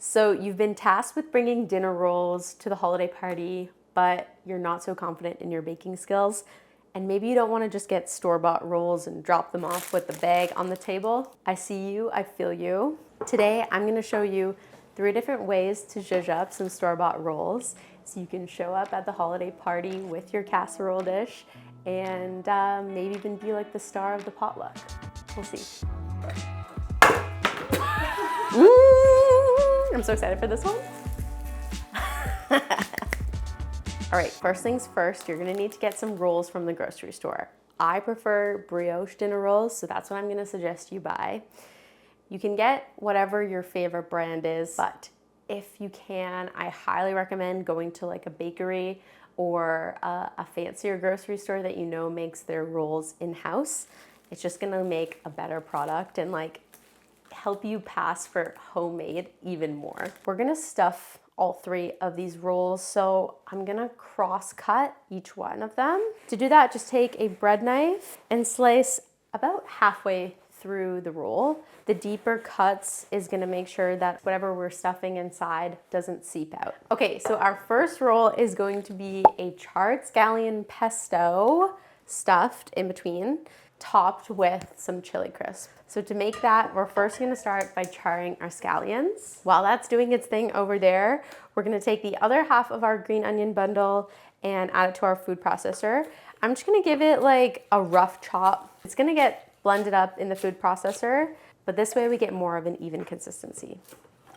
So you've been tasked with bringing dinner rolls to the holiday party, but you're not so confident in your baking skills. And maybe you don't want to just get store-bought rolls and drop them off with the bag on the table. I see you, I feel you. Today, I'm going to show you 3 different ways to zhuzh up some store-bought rolls so you can show up at the holiday party with your casserole dish and maybe even be like the star of the potluck. We'll see. I'm so excited for this one. All right, first things first, you're gonna need to get some rolls from the grocery store. I prefer brioche dinner rolls, so that's what I'm gonna suggest you buy. You can get whatever your favorite brand is, but if you can, I highly recommend going to like a bakery or a fancier grocery store that you know makes their rolls in-house. It's just gonna make a better product and like help you pass for homemade even more. We're gonna stuff all 3 of these rolls, so I'm gonna cross cut each one of them. To do that, just take a bread knife and slice about halfway through the roll. The deeper cuts is gonna make sure that whatever we're stuffing inside doesn't seep out. Okay, so our first roll is going to be a charred scallion pesto stuffed in between, topped with some chili crisp. So to make that, we're first gonna start by charring our scallions. While that's doing its thing over there, we're gonna take the other half of our green onion bundle and add it to our food processor. I'm just gonna give it like a rough chop. It's gonna get blended up in the food processor, but this way we get more of an even consistency.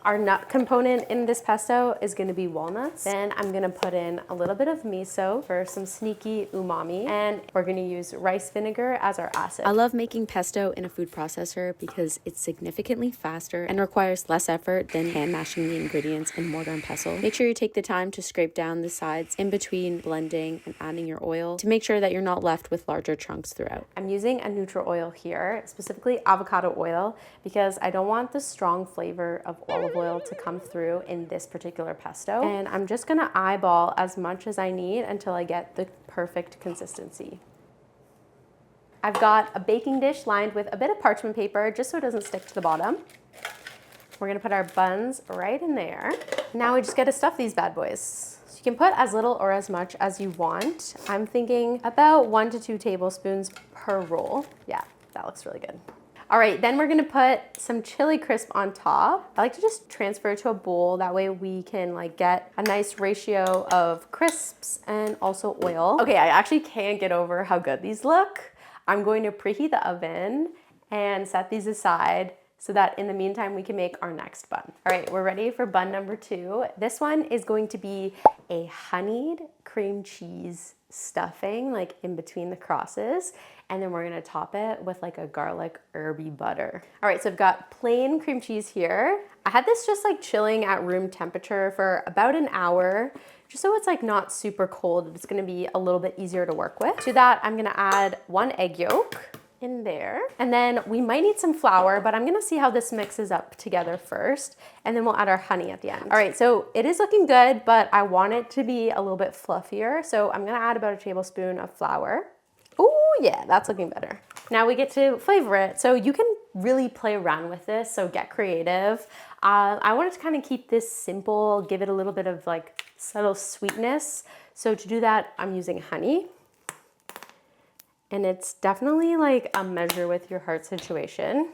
Our nut component in this pesto is gonna be walnuts. Then I'm gonna put in a little bit of miso for some sneaky umami, and we're gonna use rice vinegar as our acid. I love making pesto in a food processor because it's significantly faster and requires less effort than hand mashing the ingredients in mortar and pestle. Make sure you take the time to scrape down the sides in between blending and adding your oil to make sure that you're not left with larger chunks throughout. I'm using a neutral oil here, specifically avocado oil, because I don't want the strong flavor of olive oil to come through in this particular pesto. And I'm just gonna eyeball as much as I need until I get the perfect consistency. I've got a baking dish lined with a bit of parchment paper just so it doesn't stick to the bottom. We're gonna put our buns right in there. Now we just gotta stuff these bad boys. So you can put as little or as much as you want. I'm thinking about 1 to 2 tablespoons per roll. Yeah, that looks really good. All right, then we're gonna put some chili crisp on top. I like to just transfer it to a bowl. That way we can like get a nice ratio of crisps and also oil. Okay, I actually can't get over how good these look. I'm going to preheat the oven and set these aside so that in the meantime we can make our next bun. All right, we're ready for bun number 2. This one is going to be a honeyed cream cheese stuffing, like in between the crosses. And then we're gonna top it with like a garlic herby butter. All right, so I've got plain cream cheese here. I had this just like chilling at room temperature for about an hour, just so it's like not super cold. It's gonna be a little bit easier to work with. To that, I'm gonna add 1 egg yolk in there. And then we might need some flour, but I'm gonna see how this mixes up together first, and then we'll add our honey at the end. All right, so it is looking good, but I want it to be a little bit fluffier. So I'm gonna add about a tablespoon of flour. Oh yeah, that's looking better. Now we get to flavor it. So you can really play around with this, so get creative. I wanted to kind of keep this simple, give it a little bit of like subtle sweetness. So to do that, I'm using honey. And it's definitely like a measure with your heart situation.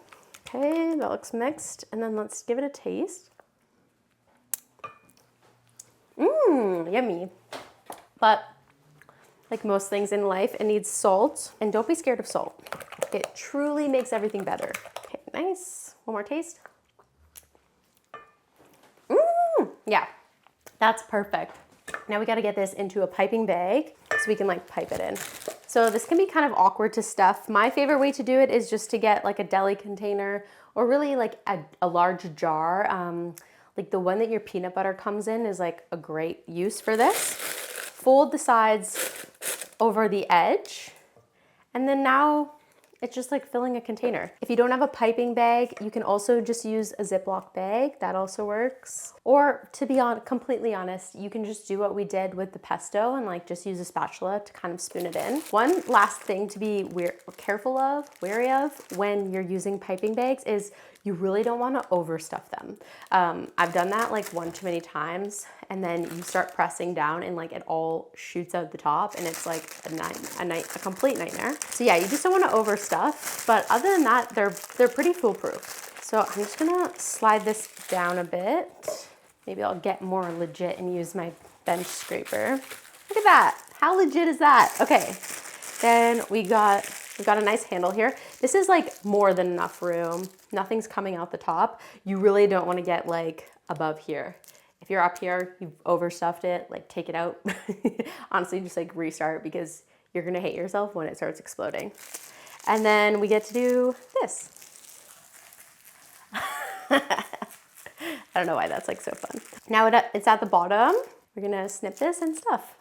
Okay, that looks mixed. And then let's give it a taste. Yummy. But like most things in life, it needs salt. And don't be scared of salt. It truly makes everything better. Okay, nice. One more taste. Yeah, that's perfect. Now we gotta get this into a piping bag so we can like pipe it in. So this can be kind of awkward to stuff. My favorite way to do it is just to get like a deli container or really like a large jar. Like the one that your peanut butter comes in is like a great use for this. Fold the sides over the edge, and then now it's just like filling a container. If you don't have a piping bag, you can also just use a Ziploc bag. That also works. Or to be completely honest, you can just do what we did with the pesto and like just use a spatula to kind of spoon it in. One last thing to be wary of when you're using piping bags is You really don't want to overstuff them. I've done that like one too many times, and then you start pressing down and like it all shoots out the top, and it's like a complete nightmare. So yeah, you just don't want to overstuff, but other than that, they're pretty foolproof. So I'm just gonna slide this down a bit. Maybe I'll get more legit and use my bench scraper. Look at that. How legit is that? Okay, then we've got a nice handle here. This is like more than enough room. Nothing's coming out the top. You really don't want to get like above here. If you're up here, you've overstuffed it, like take it out. Honestly, just like restart, because you're gonna hate yourself when it starts exploding. And then we get to do this. I don't know why that's like so fun. Now it's at the bottom. We're gonna snip this and stuff.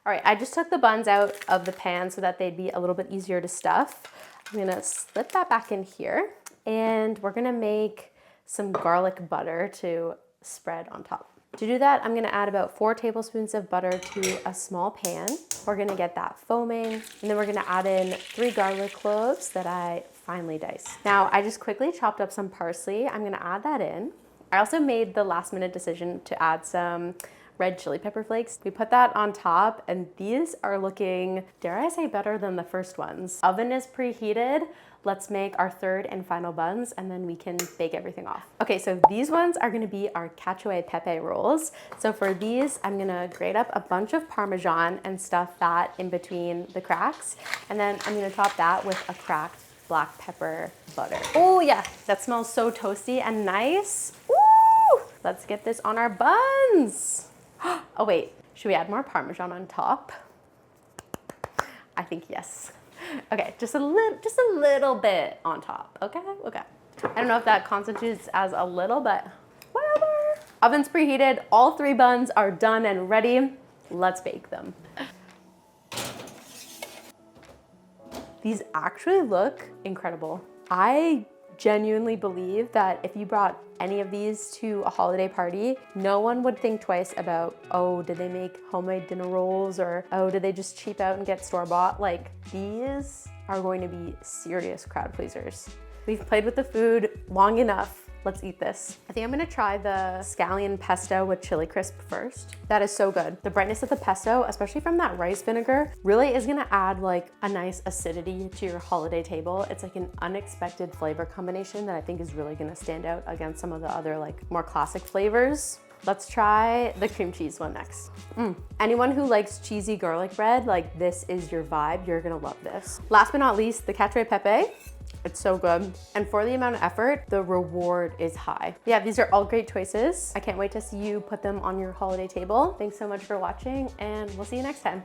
All right, I just took the buns out of the pan so that they'd be a little bit easier to stuff. I'm gonna slip that back in here, and we're gonna make some garlic butter to spread on top. To do that, I'm gonna add about 4 tablespoons of butter to a small pan. We're gonna get that foaming, and then we're gonna add in 3 garlic cloves that I finely diced. Now, I just quickly chopped up some parsley. I'm gonna add that in. I also made the last minute decision to add some red chili pepper flakes. We put that on top, and these are looking, dare I say, better than the first ones. Oven is preheated. Let's make our 3rd and final buns, and then we can bake everything off. Okay, so these ones are gonna be our Cacio pepe rolls. So for these, I'm gonna grate up a bunch of Parmesan and stuff that in between the cracks. And then I'm gonna top that with a cracked black pepper butter. Oh yeah, that smells so toasty and nice. Woo! Let's get this on our buns. Oh wait, should we add more Parmesan on top? I think yes. Okay, just a little bit on top, okay? Okay. I don't know if that constitutes as a little, but whatever. Oven's preheated, all 3 buns are done and ready. Let's bake them. These actually look incredible. I genuinely believe that if you brought any of these to a holiday party, no one would think twice about, oh, did they make homemade dinner rolls, or oh, did they just cheap out and get store-bought? Like, these are going to be serious crowd pleasers. We've played with the food long enough. Let's eat this. I think I'm gonna try the scallion pesto with chili crisp first. That is so good. The brightness of the pesto, especially from that rice vinegar, really is gonna add like a nice acidity to your holiday table. It's like an unexpected flavor combination that I think is really gonna stand out against some of the other like more classic flavors. Let's try the cream cheese one next. Anyone who likes cheesy garlic bread, like this is your vibe, you're gonna love this. Last but not least, the Cacio pepe. It's so good. And for the amount of effort, the reward is high. Yeah, these are all great choices. I can't wait to see you put them on your holiday table. Thanks so much for watching, and we'll see you next time.